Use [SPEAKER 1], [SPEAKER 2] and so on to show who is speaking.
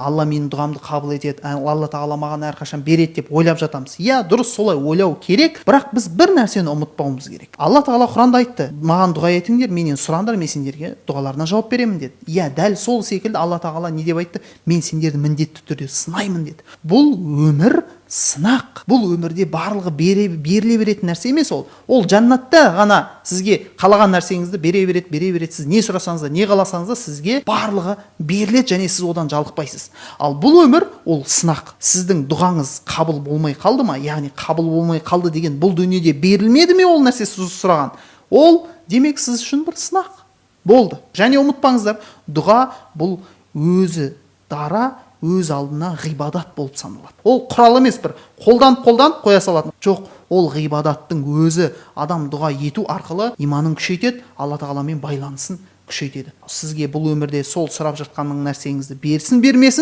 [SPEAKER 1] алла менің дұғамды қабыл етеді, алла тағала маған әрқашан береді деп ойлап жатамыз. Иә, дұрыс, солай ойлау керек, бірақ біз бір нәрсені ұмытпауымыз керек. Алла тағала Құранда айтты, маған дұға етіңдер, менен сұраңдар, мен сендерге дұғаларына жауап беремін деді. Иә, дәл сол секілді Алла тағала не деп айтты? Мен сендерді міндетті түрде сынаймын деді. Бұл өмір сынақ. Бұл өмірде барлығы беріле беретін нәрсе емес ол. Ол жаннатта ғана сізге қалаған нәрсеңізді бере береді. Сіз не сұрасаңыз да, не қаласаңыз да сізге барлығы беріледі және сіз одан жалықпайсыз. Ал бұл өмір ол сынақ. Сіздің дұғаңыз қабыл болмай қалды ма? Яғни қабыл болмай қалды деген бұл дүниеде берілмеді ме ол нәрсе сіз сұраған? Ол демек сіз үшін бір сынақ болды. Және ұмытпаңыздар, дұға бұл өзі дара, өз алдына ғибадат болып саналады. Ол құрал емес, бір қолданып қоя салатын. Жоқ, ол ғибадаттың өзі. Адам дұға ету арқылы иманын күшейтеді, Алла тағаламен байланысын күшейтеді. Сізге бұл өмірде сол сұрап жатқанның нәрсеңізді берсін бермесін